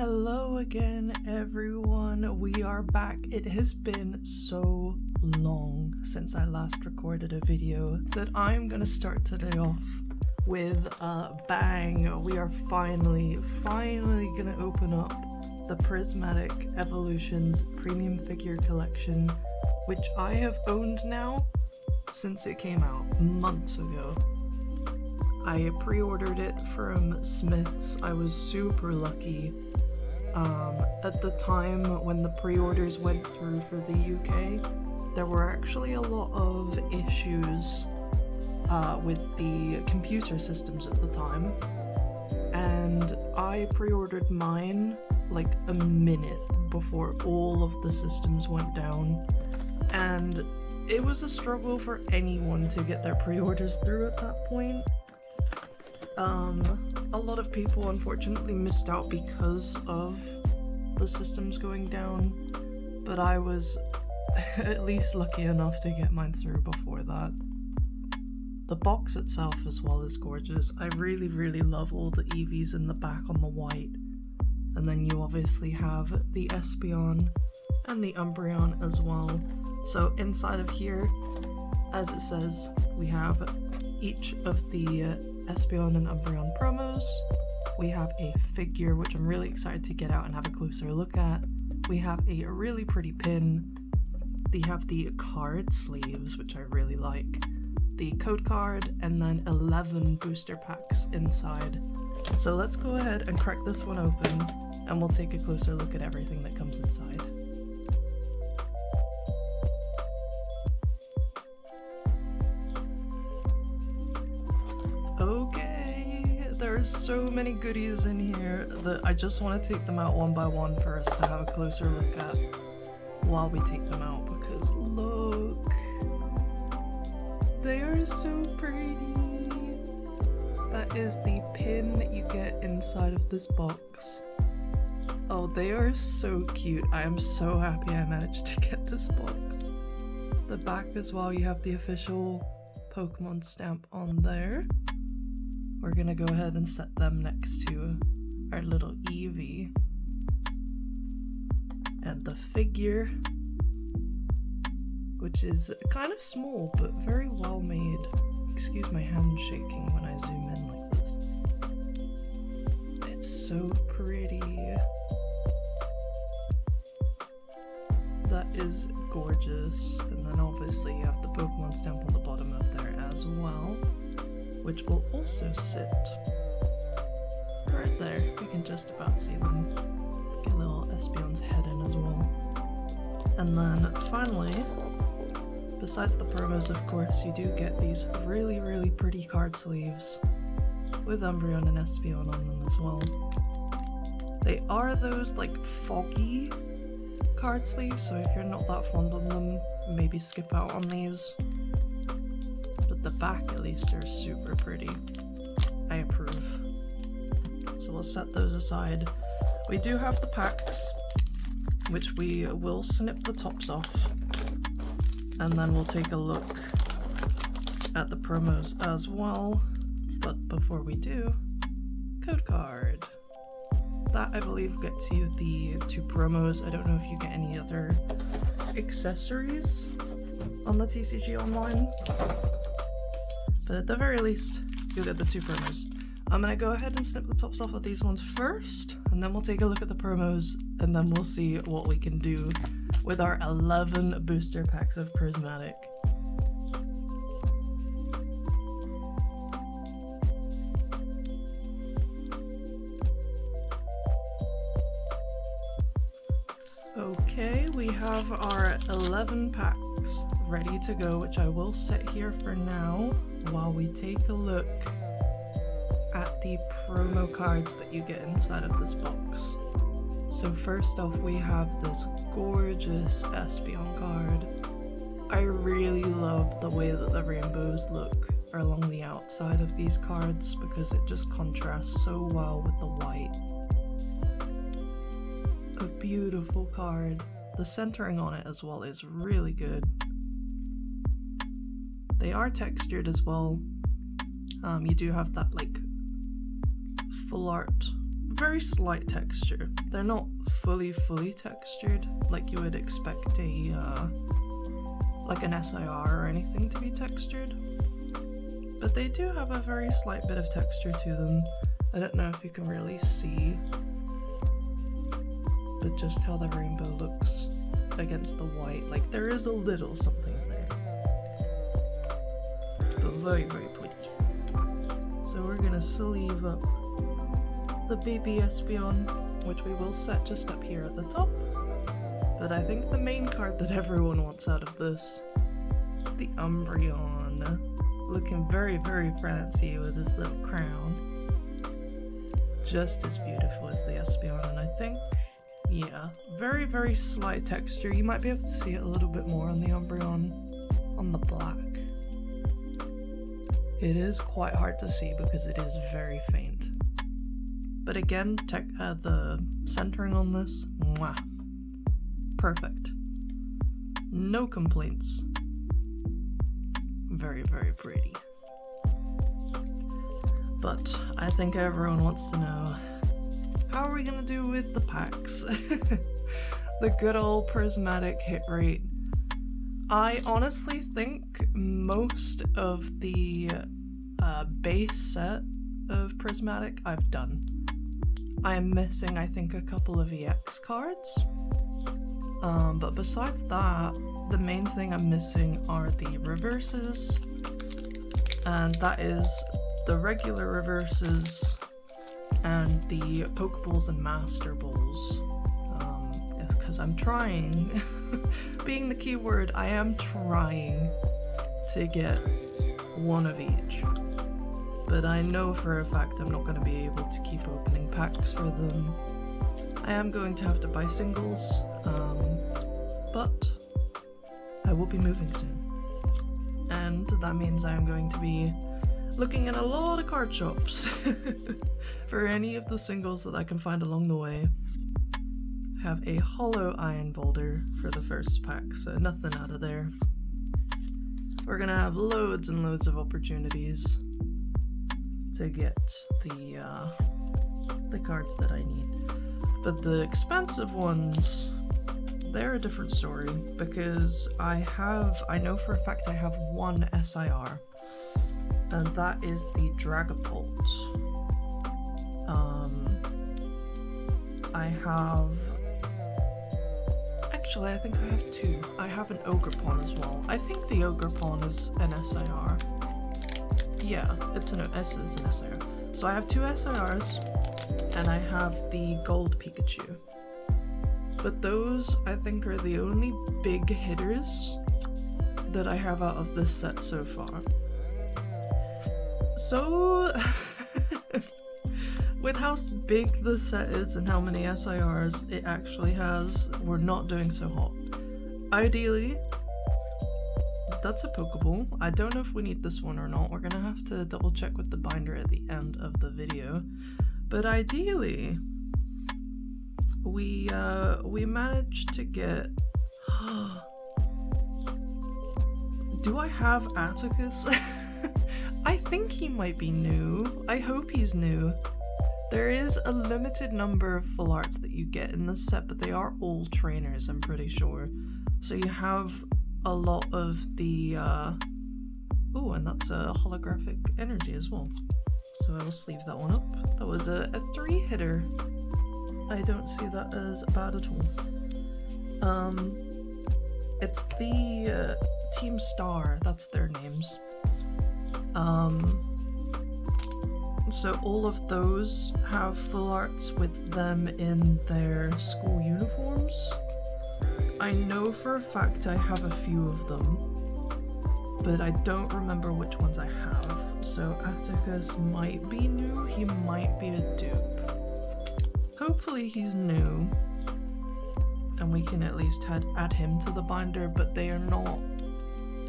Hello again, everyone. We are back. It has been so long since I last recorded a video that I'm gonna start today off with a bang. We are finally gonna open up the Prismatic Evolutions premium figure collection, which I have owned now since it came out months ago. I pre-ordered it from Smith's. I was super lucky. At the time when the pre-orders went through for the UK, there were actually a lot of issues with the computer systems at the time, and I pre-ordered mine like a minute before all of the systems went down, and it was a struggle for anyone to get their pre-orders through at that point. A lot of people unfortunately missed out because of the systems going down, but I was at least lucky enough to get mine through before that. The box itself as well is gorgeous. I really love all the eevees in the back on the white, and then you obviously have the espeon and the umbreon as well. So inside of here, as it says, we have each of the espeon and umbreon promos. We have a figure, which I'm really excited to get out and have a closer look at. We have a really pretty pin. They have the card sleeves, which I really like. The code card, and then 11 booster packs inside. So let's go ahead and crack this one open, and we'll take a closer look at everything that comes inside. Okay, there's so many goodies in here that I just want to take them out one by one for us to have a closer look at while we take them out, because look, they are so pretty. That is the pin that you get inside of this box. Oh, they are so cute. I am so happy I managed to get this box. The back as well, you have the official Pokemon stamp on there. We're gonna go ahead and set them next to our little eevee. And the figure, which is kind of small but very well made. Excuse my hand shaking when I zoom in like this. It's so pretty. That is gorgeous. And then obviously you have the Pokemon stamp on the bottom of there as well, which will also sit right there. You can just about see them. Get a little Espeon's head in as well. And then finally, besides the promos, of course, you do get these really pretty card sleeves with Umbreon and Espeon on them as well. They are those like foggy card sleeves, so if you're not that fond of them, maybe skip out on these. But the back at least are super pretty. I approve. So we'll set those aside. We do have the packs, which we will snip the tops off, and then we'll take a look at the promos as well. But before we do, code card. That I believe gets you the 2 promos. I don't know if you get any other accessories on the TCG online, but at the very least, you'll get the 2 promos. I'm gonna go ahead and snip the tops off of these ones first, and then we'll take a look at the promos, and then we'll see what we can do with our 11 booster packs of Prismatic. Okay, we have our 11 packs ready to go, which I will set here for now while we take a look at the promo cards that you get inside of this box. So first off, we have this gorgeous Espeon card. I really love the way that the rainbows look along the outside of these cards, because it just contrasts so well with the white. A beautiful card. The centering on it as well is really good. They are textured as well. You do have that like full art very slight texture. They're not fully textured like you would expect a like an SIR or anything to be textured, but they do have a very slight bit of texture to them. I don't know if you can really see, but just how the rainbow looks against the white, like there is a little something there, but very pretty. So we're gonna sleeve up the baby espeon, which we will set just up here at the top. But I think the main card that everyone wants out of this is the Umbreon, looking very fancy with his little crown. Just as beautiful as the espeon, and I think, yeah, very slight texture. You might be able to see it a little bit more on the Umbreon on the black. It is quite hard to see because it is very faint. But again, the centering on this, mwah, perfect. No complaints. Very pretty. But I think everyone wants to know, how are we gonna do with the packs? The good old Prismatic hit rate. I honestly think most of the base set of Prismatic I've done. I am missing, I think, a couple of EX cards. But besides that, the main thing I'm missing are the reverses, and that is the regular reverses and the Pokeballs and Master Balls. Because I'm trying, being the key word, I am trying to get one of each. But I know for a fact I'm not going to be able to keep opening packs for them. I am going to have to buy singles, but I will be moving soon. And that means I'm going to be looking in a lot of card shops for any of the singles that I can find along the way. Have a hollow iron boulder for the first pack, so nothing out of there. We're gonna have loads and loads of opportunities to get the cards that I need. But the expensive ones, they're a different story, because I know for a fact I have one SIR, and that is the Dragapult. Actually, I think I have two. I have an Ogerpon as well. I think the Ogerpon is an SIR. Yeah, it's an SIR. So I have two SIRs, and I have the Gold Pikachu. But those, I think, are the only big hitters that I have out of this set so far. So, with how big the set is and how many SIRs it actually has, we're not doing so hot. Ideally, that's a Pokeball. I don't know if we need this one or not. We're gonna have to double check with the binder at the end of the video. But ideally, we managed to get... Do I have Atticus? I think he might be new. I hope he's new. There is a limited number of full arts that you get in this set, but they are all trainers, I'm pretty sure. So you have a lot of the... Oh, and that's a holographic energy as well. So I will sleeve that one up. That was a 3-hitter. I don't see that as bad at all. It's the Team Star, that's their names. So all of those have full arts with them in their school uniforms. I know for a fact I have a few of them, but I don't remember which ones I have. So Atticus might be new, he might be a dupe. Hopefully he's new, and we can at least add him to the binder, but they are not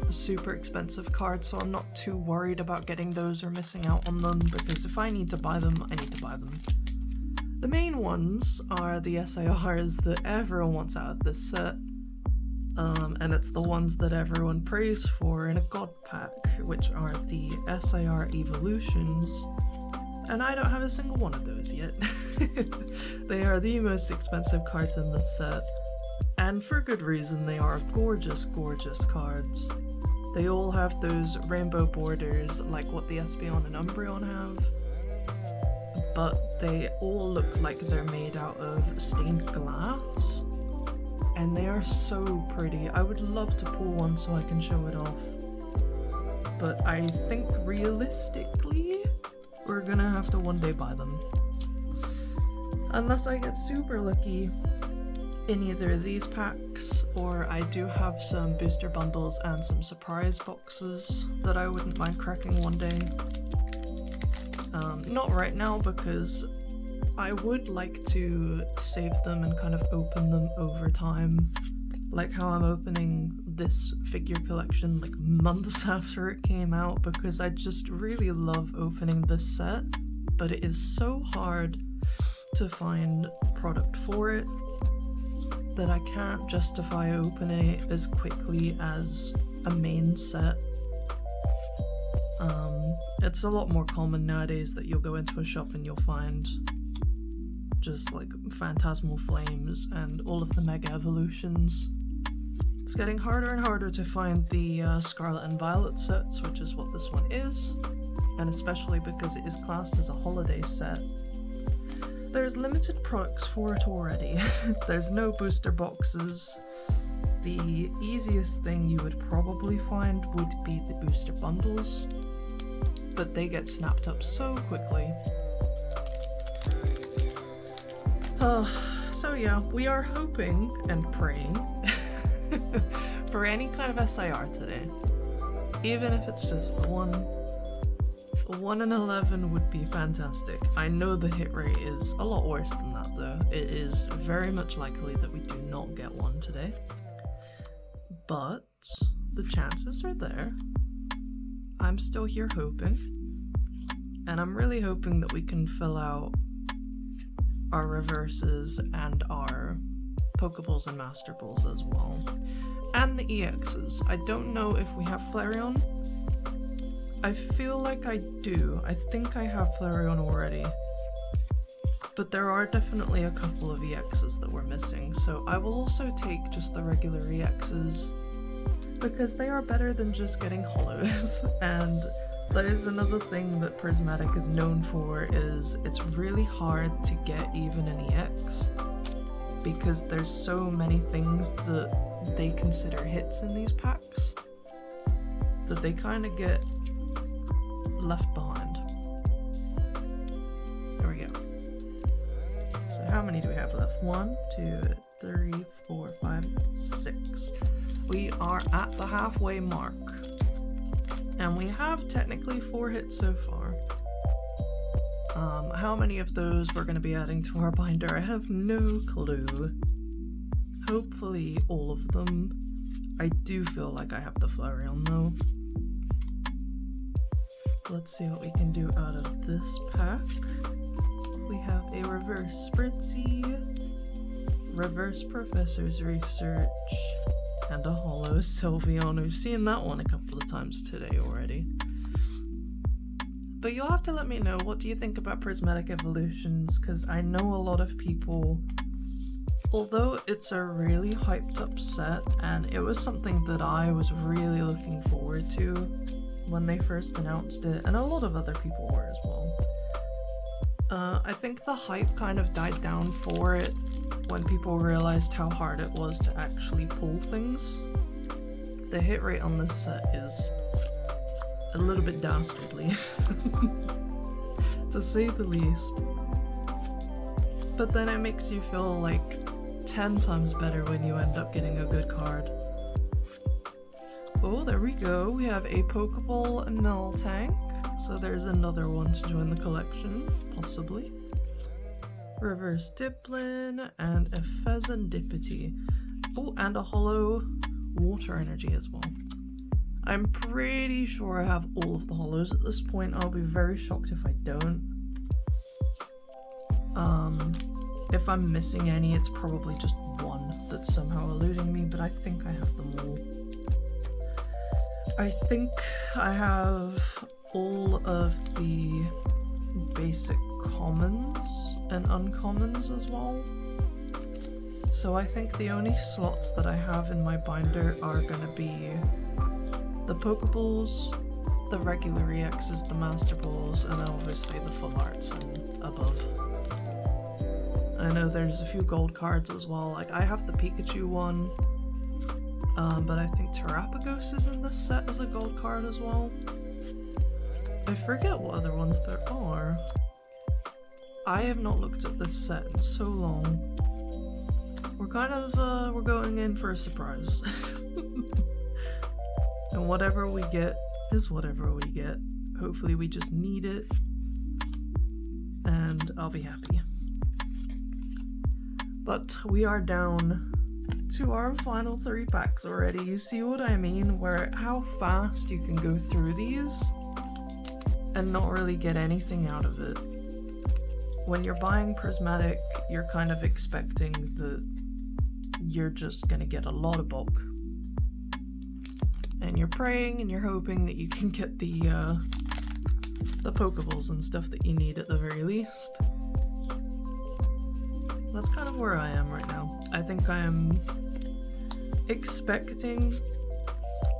a super expensive card, so I'm not too worried about getting those or missing out on them, because if I need to buy them, I need to buy them. The main ones are the SIRs that everyone wants out of this set, and it's the ones that everyone prays for in a God pack, which are the SIR Evolutions And I don't have a single one of those yet. They are the most expensive cards in this set. And for good reason, they are gorgeous, gorgeous cards. They all have those rainbow borders like what the Espeon and Umbreon have. But they all look like they're made out of stained glass. And they are so pretty. I would love to pull one so I can show it off. But I think realistically, we're gonna have to one day buy them. Unless I get super lucky in either of these packs, or I do have some booster bundles and some surprise boxes that I wouldn't mind cracking one day. Not right now, because I would like to save them and kind of open them over time, like how I'm opening this figure collection like months after it came out, because I just really love opening this set, but it is so hard to find product for it that I can't justify opening it as quickly as a main set. It's a lot more common nowadays that you'll go into a shop and you'll find just like Phantasmal Flames and all of the Mega Evolutions. It's getting harder and harder to find the Scarlet and Violet sets, which is what this one is, and especially because it is classed as a holiday set. There's limited products for it already. There's no booster boxes. The easiest thing you would probably find would be the booster bundles, but they get snapped up so quickly. So yeah, we are hoping and praying for any kind of SIR today. Even if it's just the one. 1 in 11 would be fantastic. I know the hit rate is a lot worse than that though. It is very much likely that we do not get one today. But the chances are there. I'm still here hoping. And I'm really hoping that we can fill out our reverses and our Pokeballs and Master Balls as well. And the EXs. I don't know if we have Flareon. I feel like I do. I think I have Flareon already. But there are definitely a couple of EXs that we're missing, so I will also take just the regular EXs because they are better than just getting holos. And that is another thing that Prismatic is known for, is it's really hard to get even an EX because there's so many things that they consider hits in these packs that they kind of get left behind. There we go. So how many do we have left? 1, 2, 3, 4, 5, 6. We are at the halfway mark. And we have technically 4 hits so far. How many of those we're going to be adding to our binder, I have no clue. Hopefully all of them. I do feel like I have the Flareon though. Let's see what we can do out of this pack. We have a reverse Spritzy, reverse Professor's Research, and a holo Sylveon. We've seen that one a couple of times today already. But you'll have to let me know, what do you think about Prismatic Evolutions, because I know a lot of people, although it's a really hyped up set, and it was something that I was really looking forward to when they first announced it, and a lot of other people were as well. I think the hype kind of died down for it when people realized how hard it was to actually pull things. The hit rate on this set is a little bit dastardly, to say the least. But then it makes you feel like 10 times better when you end up getting a good card. Oh, there we go. We have a Pokeball and Miltank, so there's another one to join the collection, possibly. Reverse Diplin and a Pheasantipity. Oh, and a holo Water Energy as well. I'm pretty sure I have all of the holos at this point. I'll be very shocked if I don't. If I'm missing any, it's probably just one that's somehow eluding me, but I think I have them all. I think I have all of the basic commons and uncommons as well. So I think the only slots that I have in my binder are gonna be the Pokeballs, the regular EXs, the Master Balls, and then obviously the full arts and above. I know there's a few gold cards as well, like I have the Pikachu one, but I think Terapagos is in this set as a gold card as well. I forget what other ones there are. I have not looked at this set in so long. We're kind of, we're going in for a surprise. And whatever we get is whatever we get. Hopefully we just need it, and I'll be happy. But we are down to our final 3 packs already. You see what I mean? Where how fast you can go through these and not really get anything out of it. When you're buying Prismatic, you're kind of expecting that you're just gonna get a lot of bulk. And you're praying and you're hoping that you can get the Pokeballs and stuff that you need at the very least. That's kind of where I am right now. I think I am expecting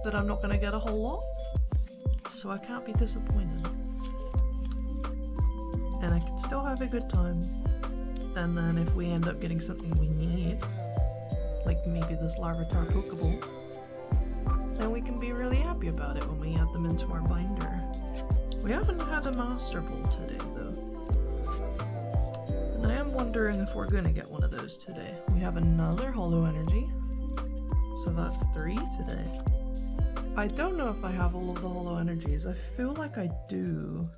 that I'm not gonna get a whole lot, so I can't be disappointed. And I can still have a good time. And then if we end up getting something we need, like maybe this Larvitar Pokeball, then we can be really happy about it when we add them into our binder. We haven't had a Master Ball today though. And I am wondering if we're gonna get one of those today. We have another Holo Energy, so that's 3 today. I don't know if I have all of the Holo Energies. I feel like I do.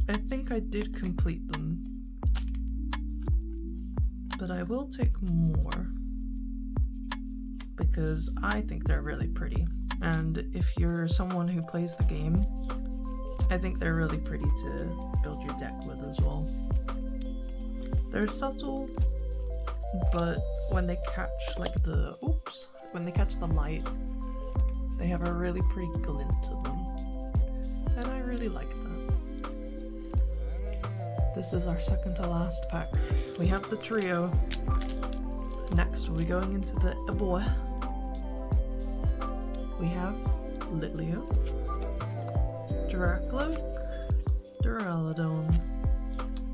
I think I did complete them. But I will take more, because I think they're really pretty. And if you're someone who plays the game, I think they're really pretty to build your deck with as well. They're subtle, but when they catch like the, when they catch the light, they have a really pretty glint to them. And I really like that. This is our second to last pack. We have the trio. Next we'll be going into the boy. We have Litleo, Dracloak, Duraludon,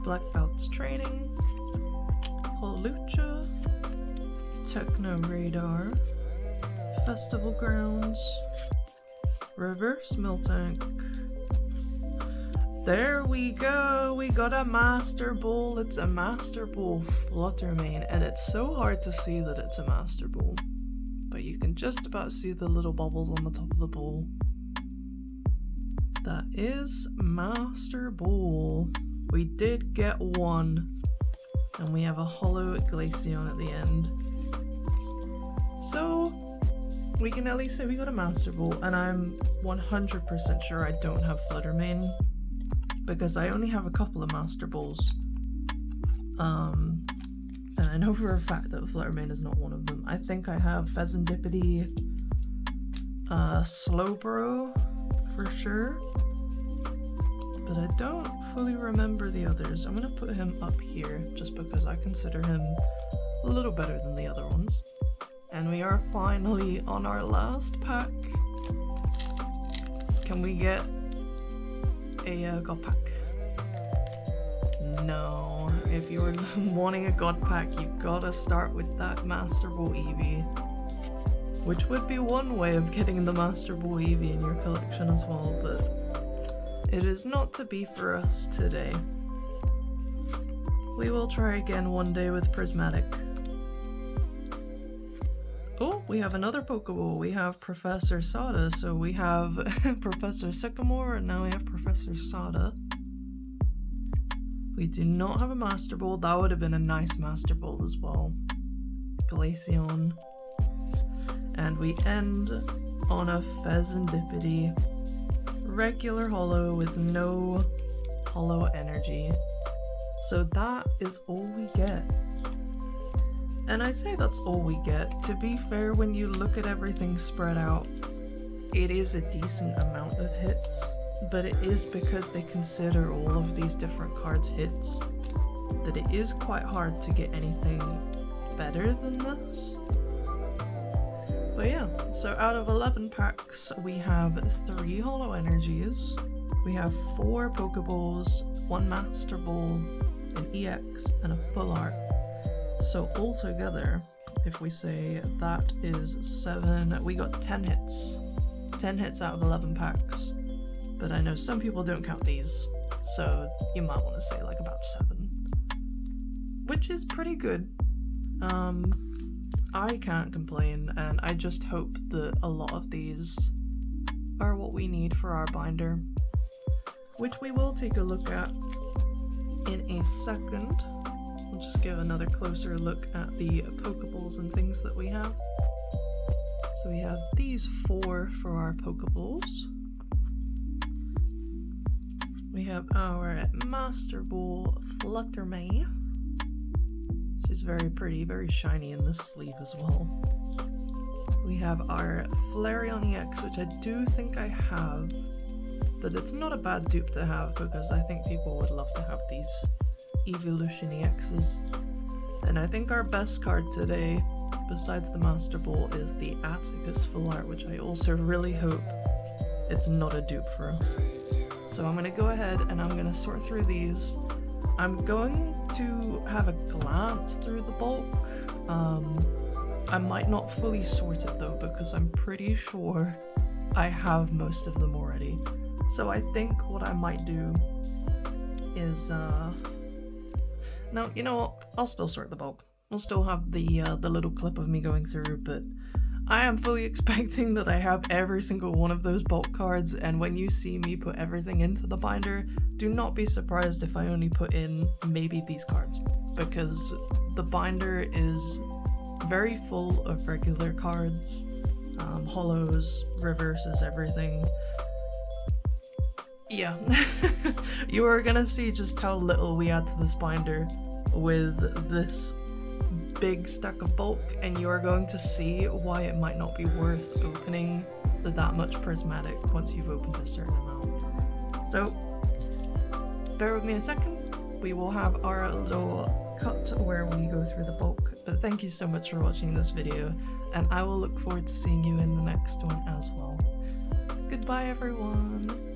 Black Belt's Training, Holucha, Techno Radar, Festival Grounds, Reverse Miltank. There we go, we got a Master Ball. It's a Master Ball Fluttermane, and it's so hard to see that it's a Master Ball. But you can just about see the little bubbles on the top of the ball. That is Master Ball. We did get one, and we have a Holo Glaceon at the end. So, we can at least say we got a Master Ball, and I'm 100% sure I don't have Fluttermane, because I only have a couple of Master Balls. And I know for a fact that Fluttermane is not one of them. I think I have Pheasantipity, Slowbro for sure, but I don't fully remember the others. I'm gonna put him up here just because I consider him a little better than the other ones. And we are finally on our last pack. Can we get a God pack? No. If you're wanting a God pack, you've gotta start with that Master Ball Eevee, which would be one way of getting the Master Ball Eevee in your collection as well, but it is not to be for us today. We will try again one day with Prismatic. Oh, we have another Pokeball. We have Professor Sada, so we have Professor Sycamore, and now we have Professor Sada. We do not have a Master Ball. That would have been a nice Master Ball as well. Glaceon. And we end on a Pheasantipity. Regular Holo with no Holo Energy. So that is all we get. And I say that's all we get. To be fair, when you look at everything spread out, it is a decent amount of hits. but it is because they consider all of these different cards hits that it is quite hard to get anything better than this. But yeah, so out of 11 packs, we have 3 Holo Energies, we have 4 Pokeballs, 1 Master Ball, an EX, and a Full Art. So altogether, if we say that is 7, we got 10 hits. 10 hits out of 11 packs. But I know some people don't count these, so you might want to say like about 7. Which is pretty good. I can't complain, and I just hope that a lot of these are what we need for our binder, which we will take a look at in a second. We'll just give another closer look at the Pokeballs and things that we have. So we have these 4 for our Pokeballs. We have our Master Ball Fluttermane. She's very pretty, very shiny in this sleeve as well. We have our Flareon EX, which I do think I have, but it's not a bad dupe to have because I think people would love to have these Evolution EXs. And I think our best card today, besides the Master Ball, is the Atticus Full Art, which I also really hope it's not a dupe for us. So I'm going to go ahead and I'm going to sort through these. I'm going to have a glance through the bulk. I might not fully sort it though, because I'm pretty sure I have most of them already. So I think what I might do is, no, you know what, I'll still sort the bulk. I'll still have the little clip of me going through, but I am fully expecting that I have every single one of those bulk cards, and when you see me put everything into the binder, do not be surprised if I only put in maybe these cards, because the binder is very full of regular cards, holos, reverses, everything. Yeah, you are gonna see just how little we add to this binder with this big stack of bulk, and you are going to see why it might not be worth opening that much Prismatic once you've opened a certain amount. So bear with me a second, we will have our little cut where we go through the bulk, but thank you so much for watching this video, and I will look forward to seeing you in the next one as well. Goodbye everyone!